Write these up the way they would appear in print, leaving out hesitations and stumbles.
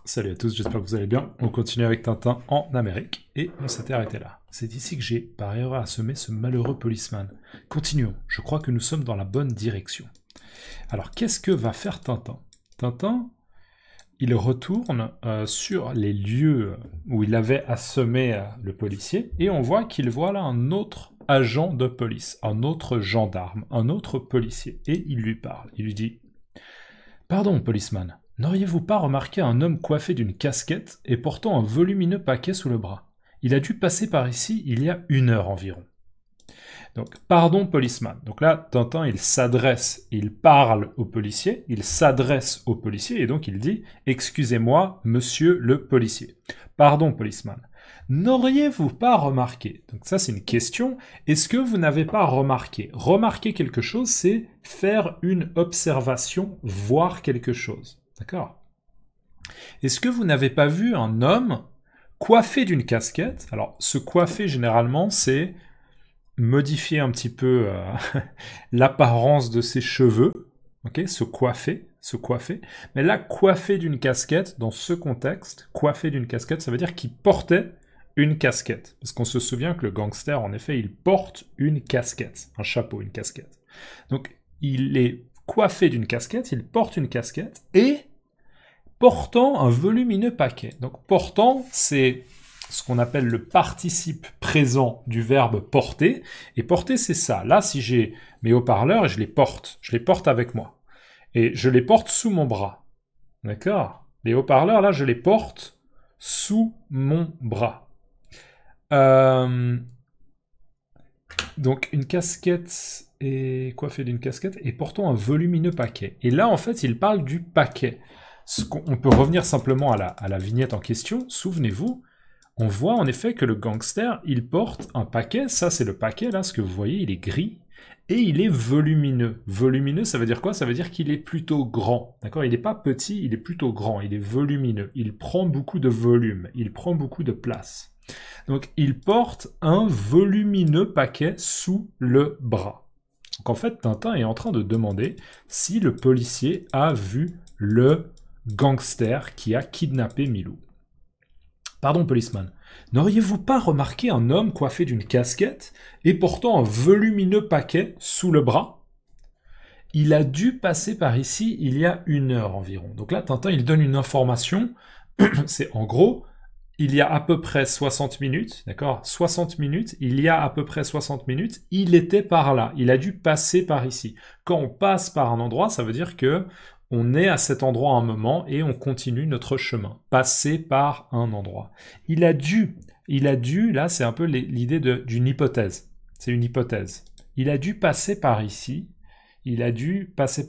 Salut à tous, j'espère que vous allez bien. On continue avec Tintin en Amérique, et on s'était arrêté là. C'est ici que j'ai par erreur assommé ce malheureux policeman. Continuons, je crois que nous sommes dans la bonne direction. Alors, qu'est-ce que va faire Tintin? Tintin, il retourne sur les lieux où il avait assommé le policier, et on voit qu'il voit là un autre agent de police, un autre gendarme, un autre policier, et il lui parle. Il lui dit « Pardon, policeman. N'auriez-vous pas remarqué un homme coiffé d'une casquette et portant un volumineux paquet sous le bras? Il a dû passer par ici il y a 1 heure environ. » Donc, pardon, policeman. Donc là, Tintin, il s'adresse, il parle au policier, il s'adresse au policier, et donc il dit « Excusez-moi, monsieur le policier. Pardon, policeman. N'auriez-vous pas remarqué ?» Donc ça, c'est une question. Est-ce que vous n'avez pas remarqué? Remarquer quelque chose, c'est faire une observation, voir quelque chose. D'accord? Est-ce que vous n'avez pas vu un homme coiffé d'une casquette? Alors, se coiffer, généralement, c'est modifier un petit peu l'apparence de ses cheveux. Ok, se coiffer. Mais là, coiffé d'une casquette, dans ce contexte, coiffé d'une casquette, ça veut dire qu'il portait une casquette. Parce qu'on se souvient que le gangster, en effet, il porte une casquette. Un chapeau, une casquette. Donc, il est coiffé d'une casquette, il porte une casquette, et portant un volumineux paquet. Donc, portant, c'est ce qu'on appelle le participe présent du verbe porter. Et porter, c'est ça. Là, si j'ai mes haut-parleurs, je les porte avec moi. Et je les porte sous mon bras. D'accord? Les haut-parleurs, là, je les porte sous mon bras. Donc, une casquette est coiffée d'une casquette et portant un volumineux paquet. Et là, en fait, il parle du paquet. On peut revenir simplement à la vignette en question. Souvenez-vous, on voit en effet que le gangster, il porte un paquet. Ça, c'est le paquet, là, ce que vous voyez, il est gris. Et il est volumineux. Volumineux, ça veut dire quoi? Ça veut dire qu'il est plutôt grand. D'accord? Il n'est pas petit, il est plutôt grand. Il est volumineux. Il prend beaucoup de volume. Il prend beaucoup de place. Donc, il porte un volumineux paquet sous le bras. Donc, en fait, Tintin est en train de demander si le policier a vu le gangster qui a kidnappé Milou. Pardon, policeman. N'auriez-vous pas remarqué un homme coiffé d'une casquette et portant un volumineux paquet sous le bras? Il a dû passer par ici il y a 1 heure environ. Donc là, Tintin, il donne une information. C'est en gros, il y a à peu près 60 minutes, d'accord? 60 minutes, il y a à peu près 60 minutes, il était par là. Il a dû passer par ici. Quand on passe par un endroit, ça veut dire que on est à cet endroit à un moment et on continue notre chemin. Passer par un endroit. Il a dû, là c'est un peu l'idée d'une hypothèse. C'est une hypothèse. Il a dû passer par ici. Il est passé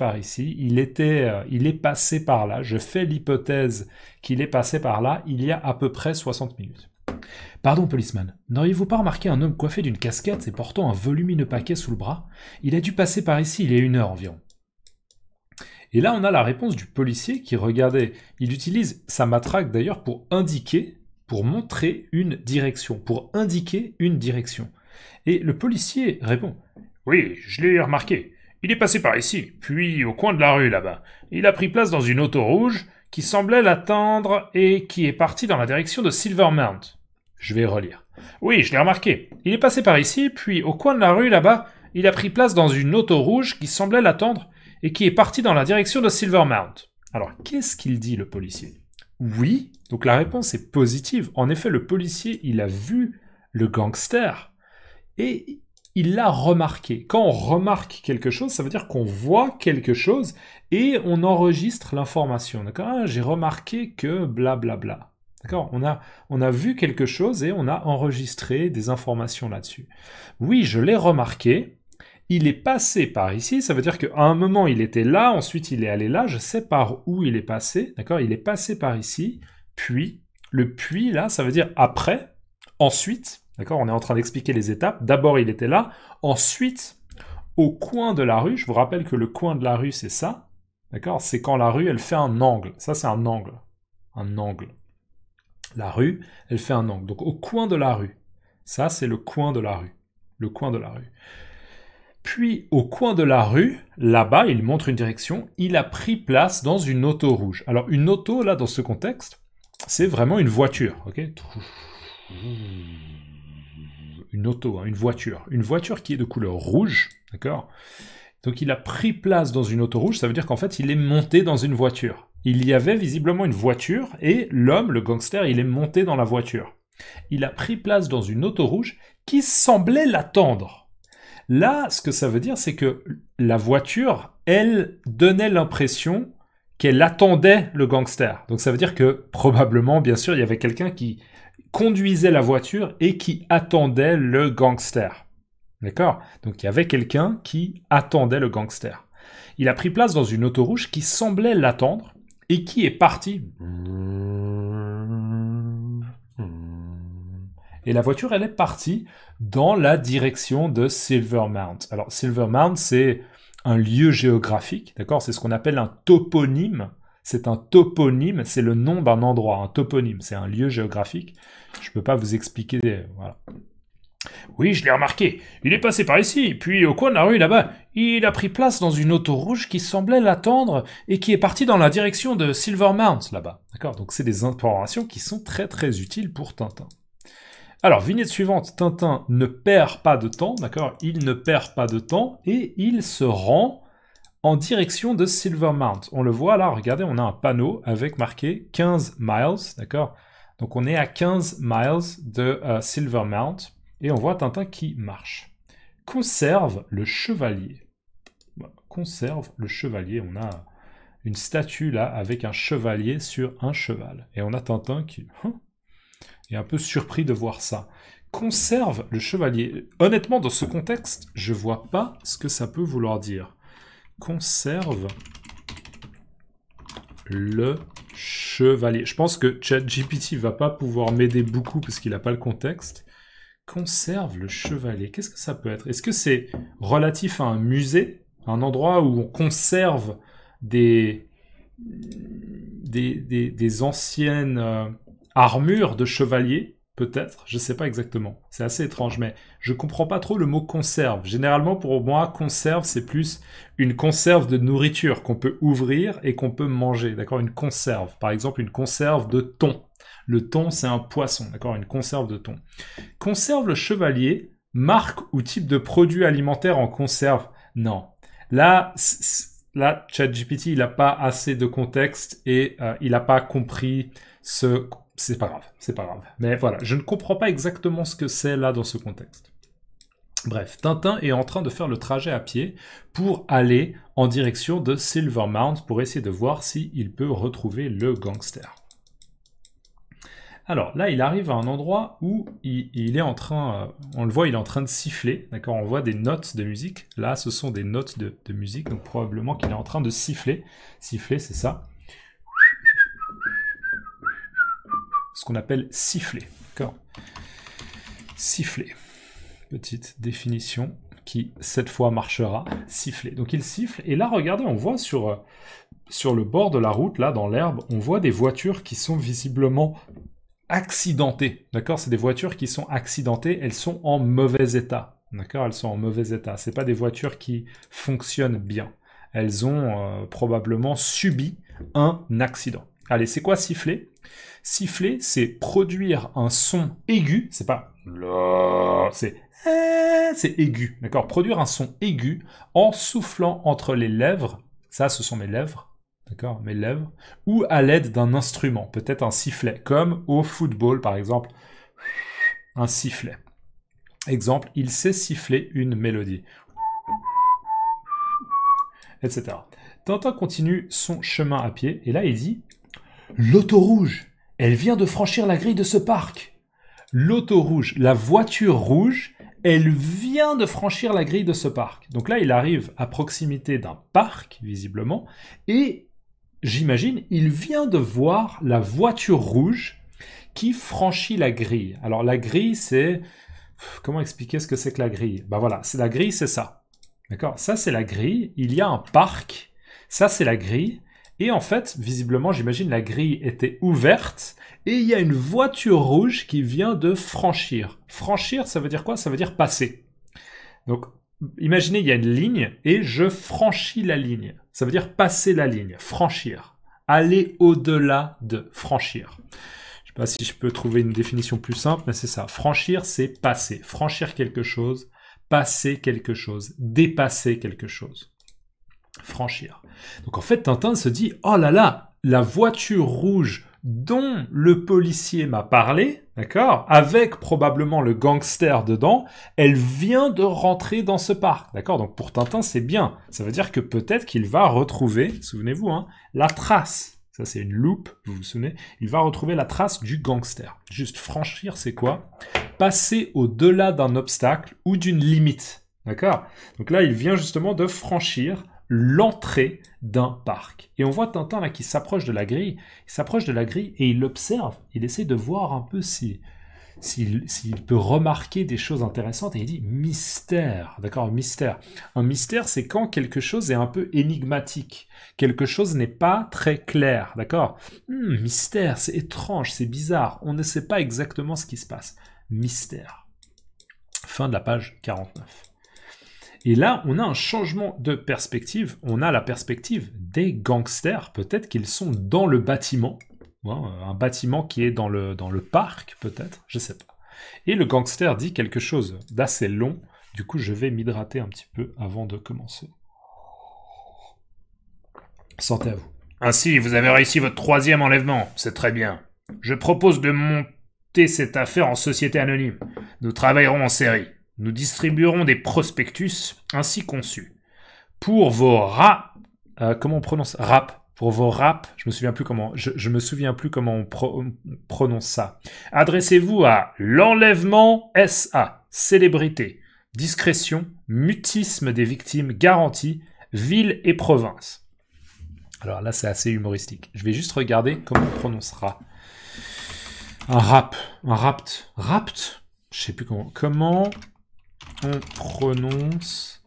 par là. Je fais l'hypothèse qu'il est passé par là il y a à peu près 60 minutes. Pardon, policeman. N'auriez-vous pas remarqué un homme coiffé d'une casquette et portant un volumineux paquet sous le bras? Il a dû passer par ici il y a 1 heure environ. Et là, on a la réponse du policier qui, regardez, il utilise sa matraque d'ailleurs pour indiquer, pour montrer une direction, pour indiquer une direction. Et le policier répond « Oui, je l'ai remarqué. Il est passé par ici, puis au coin de la rue là-bas. Il a pris place dans une auto rouge qui semblait l'attendre et qui est partie dans la direction de Silvermount. » Je vais relire. « Oui, je l'ai remarqué. Il est passé par ici, puis au coin de la rue là-bas, il a pris place dans une auto rouge qui semblait l'attendre et qui est parti dans la direction de Silvermount. » Alors, qu'est-ce qu'il dit, le policier? Oui, donc la réponse est positive. En effet, le policier, il a vu le gangster et il l'a remarqué. Quand on remarque quelque chose, ça veut dire qu'on voit quelque chose et on enregistre l'information. D'accord? Ah, j'ai remarqué que blablabla. D'accord? On a vu quelque chose et on a enregistré des informations là-dessus. Oui, je l'ai remarqué. Il est passé par ici, ça veut dire qu'à un moment il était là, ensuite il est allé là, je sais par où il est passé, d'accord? Il est passé par ici, puis, le puis là, ça veut dire après, ensuite, d'accord? On est en train d'expliquer les étapes, d'abord il était là, ensuite, au coin de la rue, je vous rappelle que le coin de la rue c'est ça, d'accord? C'est quand la rue elle fait un angle, ça c'est un angle. La rue, elle fait un angle, donc au coin de la rue, ça c'est le coin de la rue, Puis, au coin de la rue, là-bas, il montre une direction, il a pris place dans une auto rouge. Alors, une auto, là, dans ce contexte, c'est vraiment une voiture, ok? Une auto, hein, une voiture qui est de couleur rouge, d'accord? Donc il a pris place dans une auto rouge, ça veut dire qu'en fait il est monté dans une voiture. Il y avait visiblement une voiture et l'homme, le gangster, il est monté dans la voiture. Il a pris place dans une auto rouge qui semblait l'attendre. Là, ce que ça veut dire, c'est que la voiture, elle donnait l'impression qu'elle attendait le gangster. Donc ça veut dire que probablement, bien sûr, il y avait quelqu'un qui conduisait la voiture et qui attendait le gangster. D'accord? Donc il y avait quelqu'un qui attendait le gangster. Il a pris place dans une auto rouge qui semblait l'attendre et qui est parti. Et la voiture, elle est partie dans la direction de Silvermount. Alors Silvermount, c'est un lieu géographique, d'accord? C'est ce qu'on appelle un toponyme. C'est un toponyme, c'est le nom d'un endroit. Un toponyme, c'est un lieu géographique. Je ne peux pas vous expliquer. Voilà. Oui, je l'ai remarqué. Il est passé par ici, puis au coin de la rue là-bas, il a pris place dans une auto rouge qui semblait l'attendre et qui est partie dans la direction de Silvermount là-bas. D'accord? Donc c'est des informations qui sont très très utiles pour Tintin. Alors, vignette suivante, Tintin ne perd pas de temps, d'accord? Il ne perd pas de temps et il se rend en direction de Silvermount. On le voit là, regardez, on a un panneau avec marqué 15 miles, d'accord? Donc on est à 15 miles de Silvermount et on voit Tintin qui marche. Conserve le chevalier. Conserve le chevalier. On a une statue là avec un chevalier sur un cheval. Et on a Tintin qui est un peu surpris de voir ça. Conserve le chevalier. Honnêtement, dans ce contexte, je vois pas ce que ça peut vouloir dire. Conserve le chevalier. Je pense que ChatGPT va pas pouvoir m'aider beaucoup parce qu'il n'a pas le contexte. Conserve le chevalier. Qu'est-ce que ça peut être? Est-ce que c'est relatif à un musée? Un endroit où on conserve des anciennes armures de chevaliers? Peut-être, je ne sais pas exactement. C'est assez étrange, mais je ne comprends pas trop le mot conserve. Généralement, pour moi, conserve, c'est plus une conserve de nourriture qu'on peut ouvrir et qu'on peut manger. D'accord? Une conserve. Par exemple, une conserve de thon. Le thon, c'est un poisson. D'accord? Une conserve de thon. Conserve le chevalier, marque ou type de produit alimentaire en conserve. Non. Là, ChatGPT, il n'a pas assez de contexte et il n'a pas compris ce... C'est pas grave, c'est pas grave. Mais voilà, je ne comprends pas exactement ce que c'est là dans ce contexte. Bref, Tintin est en train de faire le trajet à pied pour aller en direction de Silvermount pour essayer de voir s'il peut retrouver le gangster. Alors là, il arrive à un endroit où il est en train, on le voit, il est en train de siffler, d'accord? On voit des notes de musique. Là, ce sont des notes de musique, donc probablement qu'il est en train de siffler. Siffler, c'est ça. Ce qu'on appelle siffler, d'accord? Siffler. Petite définition qui, cette fois, marchera. Siffler. Donc il siffle, et là, regardez, on voit sur le bord de la route, là, dans l'herbe, on voit des voitures qui sont visiblement accidentées, d'accord? C'est des voitures qui sont accidentées, elles sont en mauvais état, d'accord? Elles sont en mauvais état. C'est pas des voitures qui fonctionnent bien. Elles ont probablement subi un accident. Allez, c'est quoi siffler? Siffler, c'est produire un son aigu, c'est pas c'est aigu, d'accord? Produire un son aigu en soufflant entre les lèvres, ça ce sont mes lèvres, d'accord? Mes lèvres, ou à l'aide d'un instrument, peut-être un sifflet, comme au football par exemple, un sifflet. Exemple, il sait siffler une mélodie, etc. Tintin continue son chemin à pied, et là il dit « L'auto rouge, elle vient de franchir la grille de ce parc. » L'auto rouge, la voiture rouge, elle vient de franchir la grille de ce parc. Donc là, il arrive à proximité d'un parc, visiblement, et j'imagine, il vient de voir la voiture rouge qui franchit la grille. Alors la grille, c'est... Comment expliquer ce que c'est que la grille? Ben voilà, la grille, c'est ça. D'accord? Ça, c'est la grille. Il y a un parc. Ça, c'est la grille. Et en fait, visiblement, j'imagine, la grille était ouverte et il y a une voiture rouge qui vient de franchir. Franchir, ça veut dire quoi? Ça veut dire passer. Donc, imaginez, il y a une ligne et je franchis la ligne. Ça veut dire passer la ligne, franchir. aller au-delà de franchir. Je sais pas si je peux trouver une définition plus simple, mais c'est ça. Franchir, c'est passer. Franchir quelque chose, passer quelque chose, dépasser quelque chose. Franchir. Donc en fait, Tintin se dit, oh là là, la voiture rouge dont le policier m'a parlé, d'accord, avec probablement le gangster dedans, elle vient de rentrer dans ce parc, d'accord. Donc pour Tintin, c'est bien. Ça veut dire que peut-être qu'il va retrouver, souvenez-vous, hein, la trace. Ça, c'est une loupe, vous vous souvenez. Il va retrouver la trace du gangster. Juste franchir, c'est quoi? Passer au-delà d'un obstacle ou d'une limite, d'accord. Donc là, il vient justement de franchir l'entrée d'un parc. Et on voit Tintin là qui s'approche de la grille. Il s'approche de la grille et il observe. Il essaie de voir un peu s'il peut remarquer des choses intéressantes. Et il dit mystère. D'accord, mystère. Un mystère, c'est quand quelque chose est un peu énigmatique. Quelque chose n'est pas très clair. D'accord. Mystère, c'est étrange, c'est bizarre. On ne sait pas exactement ce qui se passe. Mystère. Fin de la page 49. Et là, on a un changement de perspective. On a la perspective des gangsters. Peut-être qu'ils sont dans le bâtiment. Un bâtiment qui est dans le parc, peut-être. Je ne sais pas. Et le gangster dit quelque chose d'assez long. Du coup, je vais m'hydrater un petit peu avant de commencer. Santé à vous. Ainsi, vous avez réussi votre 3e enlèvement. C'est très bien. Je propose de monter cette affaire en société anonyme. Nous travaillerons en série. Nous distribuerons des prospectus ainsi conçus. Pour vos comment on prononce rap? Pour vos rap, je me souviens plus comment on prononce ça. Adressez-vous à l'enlèvement SA, célébrité, discrétion, mutisme des victimes garantie, ville et province. Alors là, c'est assez humoristique. Je vais juste regarder comment on prononcera. Un rapt. Je sais plus comment on prononce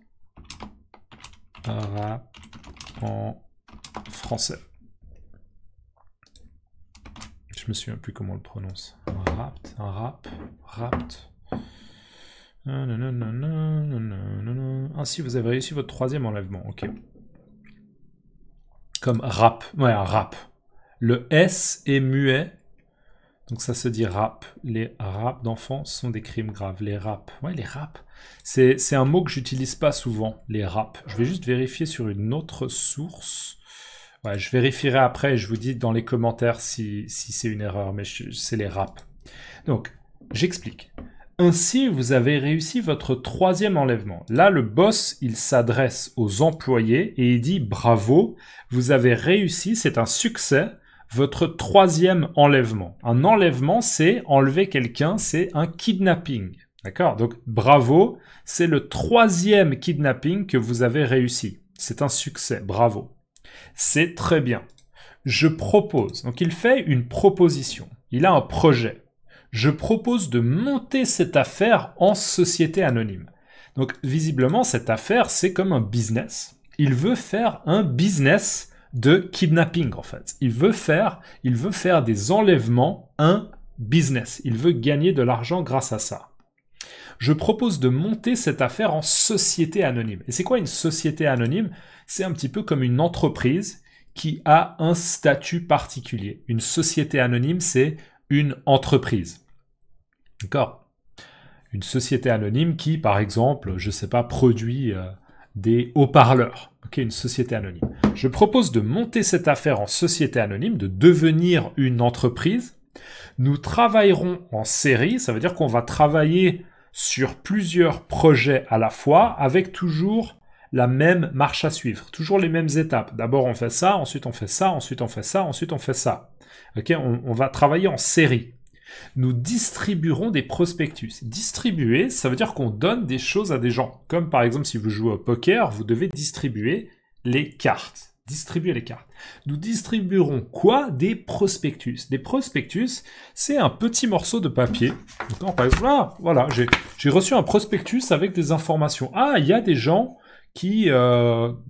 rap en français. Je me souviens plus comment on le prononce. Un rapt. Ainsi, vous avez réussi votre 3e enlèvement. Ok. Comme rap. Ouais, un rap. Le S est muet. Donc ça se dit rap. Les raps d'enfants sont des crimes graves. Les raps. Ouais, les raps. C'est un mot que j'utilise pas souvent, les raps. Je vais juste vérifier sur une autre source. Ouais, je vérifierai après et je vous dis dans les commentaires si c'est une erreur, mais c'est les raps. Donc, j'explique. Ainsi, vous avez réussi votre 3e enlèvement. Là, le boss, il s'adresse aux employés et il dit « Bravo, vous avez réussi, c'est un succès, votre 3e enlèvement. » Un enlèvement, c'est enlever quelqu'un, c'est un kidnapping. D'accord? Donc, bravo, c'est le 3e kidnapping que vous avez réussi. C'est un succès, bravo. C'est très bien. Je propose, donc il fait une proposition, il a un projet. Je propose de monter cette affaire en société anonyme. Donc, visiblement, cette affaire, c'est comme un business. Il veut faire un business de kidnapping, en fait. Il veut faire des enlèvements un business. Il veut gagner de l'argent grâce à ça. Je propose de monter cette affaire en société anonyme. Et c'est quoi une société anonyme? C'est un petit peu comme une entreprise qui a un statut particulier. Une société anonyme, c'est une entreprise. D'accord? Une société anonyme qui, par exemple, je ne sais pas, produit des haut-parleurs. Ok, une société anonyme. Je propose de monter cette affaire en société anonyme, de devenir une entreprise. Nous travaillerons en série, ça veut dire qu'on va travailler sur plusieurs projets à la fois, avec toujours la même marche à suivre, toujours les mêmes étapes. D'abord on fait ça, ensuite on fait ça, ensuite on fait ça, ensuite on fait ça. Ok, on va travailler en série. Nous distribuerons des prospectus. Distribuer, ça veut dire qu'on donne des choses à des gens. Comme par exemple si vous jouez au poker, vous devez distribuer les cartes. Distribuer les cartes. Nous distribuerons quoi? Des prospectus. Des prospectus, c'est un petit morceau de papier. Donc, par exemple, voilà, j'ai reçu un prospectus avec des informations. Ah, il y a des gens qui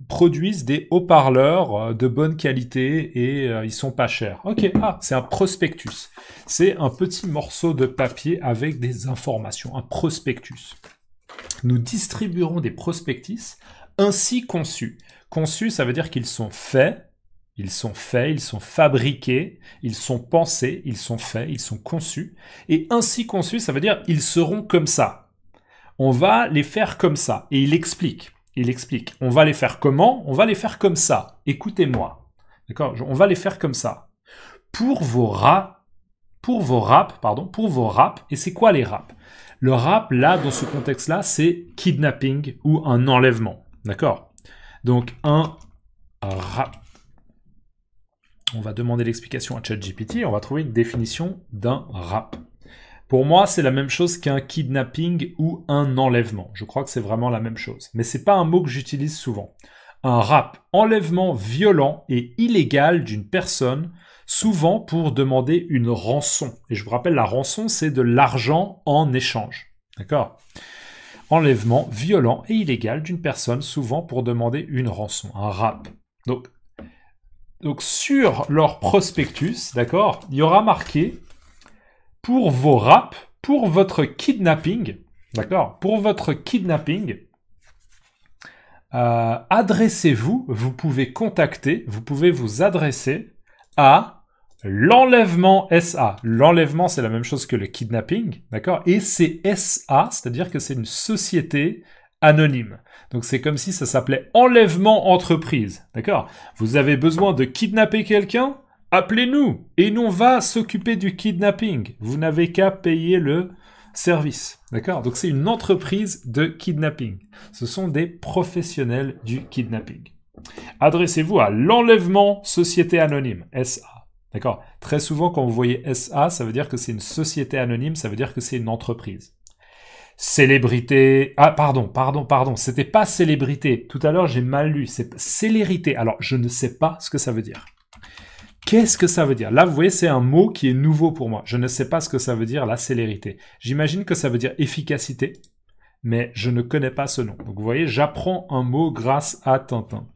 produisent des haut-parleurs de bonne qualité et ils sont pas chers. Ok, c'est un prospectus. C'est un petit morceau de papier avec des informations, un prospectus. Nous distribuerons des prospectus ainsi conçus. Conçus, ça veut dire qu'ils sont faits, Ils sont faits, ils sont fabriqués, ils sont pensés, ils sont faits, ils sont conçus. Et ainsi conçus, ça veut dire ils seront comme ça. On va les faire comme ça. Et il explique. On va les faire comment? On va les faire comme ça. Écoutez-moi. D'accord? On va les faire comme ça. Pour vos raps. Et c'est quoi les raps? Le rap, là, dans ce contexte-là, c'est kidnapping ou un enlèvement. D'accord? Donc, un rap. On va demander l'explication à ChatGPT et on va trouver une définition d'un rap. Pour moi, c'est la même chose qu'un kidnapping ou un enlèvement. Je crois que c'est vraiment la même chose. Mais c'est pas un mot que j'utilise souvent. Un rap, enlèvement violent et illégal d'une personne, souvent pour demander une rançon. Et je vous rappelle, la rançon, c'est de l'argent en échange. D'accord? Enlèvement violent et illégal d'une personne, souvent pour demander une rançon. Un rap. Donc sur leur prospectus, d'accord, il y aura marqué pour vos raps, pour votre kidnapping, d'accord, pour votre kidnapping, adressez-vous, vous pouvez vous adresser à l'enlèvement SA. L'enlèvement, c'est la même chose que le kidnapping, d'accord, et c'est SA, c'est-à-dire que c'est une société anonyme. Donc c'est comme si ça s'appelait enlèvement entreprise, d'accord? Vous avez besoin de kidnapper quelqu'un? Appelez-nous et nous on va s'occuper du kidnapping. Vous n'avez qu'à payer le service, d'accord? Donc c'est une entreprise de kidnapping. Ce sont des professionnels du kidnapping. Adressez-vous à l'enlèvement société anonyme, SA. D'accord? Très souvent quand vous voyez SA, ça veut dire que c'est une société anonyme, ça veut dire que c'est une entreprise. Célébrité. Ah, pardon. C'était pas célébrité. Tout à l'heure, j'ai mal lu. C'est célérité. Alors, je ne sais pas ce que ça veut dire. Qu'est-ce que ça veut dire? Là, vous voyez, c'est un mot qui est nouveau pour moi. Je ne sais pas ce que ça veut dire, la célérité. J'imagine que ça veut dire efficacité, mais je ne connais pas ce nom. Donc, vous voyez, j'apprends un mot grâce à Tintin.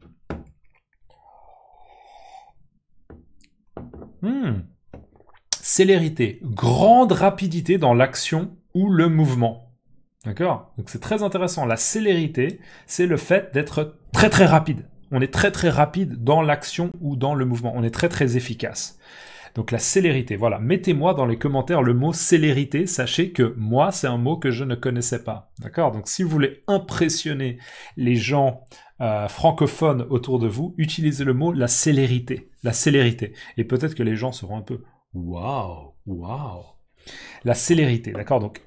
Célérité. Grande rapidité dans l'action ou le mouvement. D'accord? Donc c'est très intéressant. La célérité, c'est le fait d'être très très rapide. On est très très rapide dans l'action ou dans le mouvement. On est très très efficace. Donc la célérité, voilà. Mettez-moi dans les commentaires le mot célérité. Sachez que moi, c'est un mot que je ne connaissais pas. D'accord? Donc si vous voulez impressionner les gens francophones autour de vous, utilisez le mot la célérité. La célérité. Et peut-être que les gens seront un peu waouh. La célérité, d'accord? Donc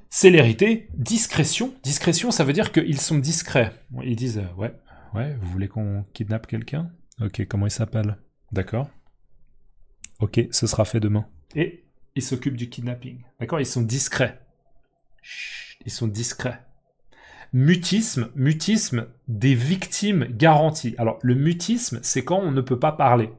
célérité, discrétion. Discrétion, ça veut dire qu'ils sont discrets. Ils disent ouais, vous voulez qu'on kidnappe quelqu'un? Ok, comment il s'appelle? D'accord. Ok, ce sera fait demain. Et ils s'occupent du kidnapping. D'accord? Ils sont discrets. Chut, ils sont discrets. Mutisme, des victimes garanties. Alors, le mutisme, c'est quand on ne peut pas parler.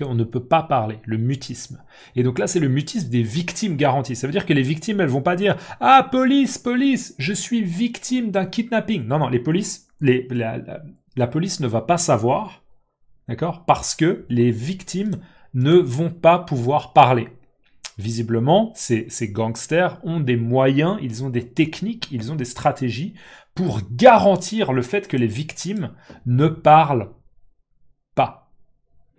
On ne peut pas parler, le mutisme. Et donc là, c'est le mutisme des victimes garanties. Ça veut dire que les victimes, elles vont pas dire « Ah, police, je suis victime d'un kidnapping ». Non, la police ne va pas savoir, d'accord, parce que les victimes ne vont pas pouvoir parler. Visiblement, ces gangsters ont des moyens, ils ont des techniques, ils ont des stratégies pour garantir le fait que les victimes ne parlent pas.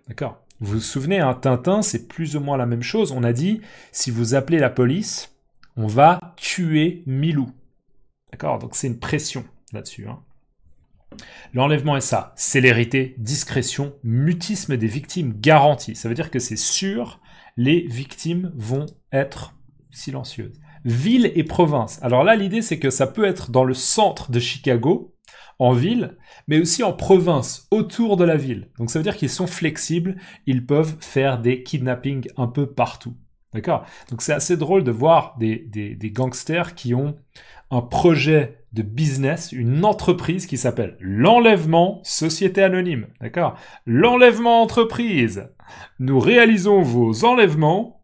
D'accord ? Vous vous souvenez, hein, Tintin, c'est plus ou moins la même chose. On a dit, si vous appelez la police, on va tuer Milou. D'accord? Donc c'est une pression là-dessus. Hein. L'enlèvement est ça. Célérité, discrétion, mutisme des victimes garanti. Ça veut dire que c'est sûr, les victimes vont être silencieuses. Ville et province. Alors là, l'idée, c'est que ça peut être dans le centre de Chicago, en ville, mais aussi en province, autour de la ville. Donc ça veut dire qu'ils sont flexibles, ils peuvent faire des kidnappings un peu partout. D'accord? Donc c'est assez drôle de voir des gangsters qui ont un projet de business, une entreprise qui s'appelle l'enlèvement société anonyme. D'accord? L'enlèvement entreprise. Nous réalisons vos enlèvements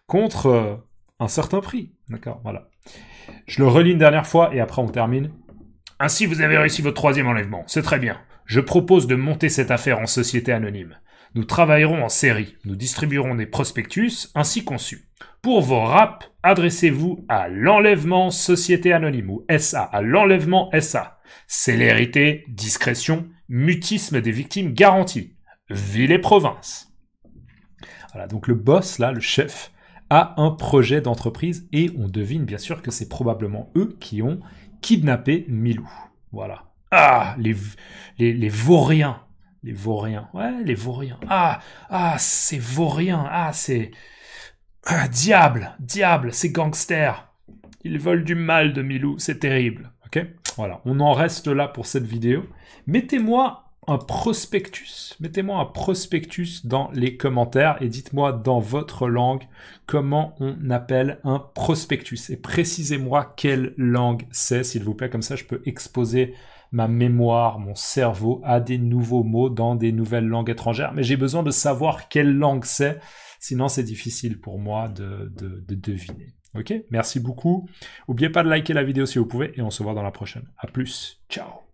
contre un certain prix. D'accord? Voilà. Je le relis une dernière fois et après on termine. Ainsi, vous avez réussi votre 3e enlèvement. C'est très bien. Je propose de monter cette affaire en société anonyme. Nous travaillerons en série. Nous distribuerons des prospectus ainsi conçus. Pour vos raps, adressez-vous à l'enlèvement société anonyme ou SA, à l'enlèvement SA. Célérité, discrétion, mutisme des victimes garantis. Ville et province. Voilà, donc le boss, là, le chef, a un projet d'entreprise et on devine bien sûr que c'est probablement eux qui ont kidnappé Milou. Voilà. Ah, les vauriens. Les vauriens. Ouais, les vauriens. C'est vaurien. C'est... diable, c'est gangster. Ils veulent du mal de Milou, c'est terrible. Ok ? Voilà, on en reste là pour cette vidéo. Mettez-moi un prospectus dans les commentaires et dites-moi dans votre langue comment on appelle un prospectus. Et précisez-moi quelle langue c'est, s'il vous plaît, comme ça je peux exposer ma mémoire, mon cerveau à des nouveaux mots dans des nouvelles langues étrangères. Mais j'ai besoin de savoir quelle langue c'est, sinon c'est difficile pour moi de deviner. Ok ? Merci beaucoup. N'oubliez pas de liker la vidéo si vous pouvez et on se voit dans la prochaine. À plus. Ciao.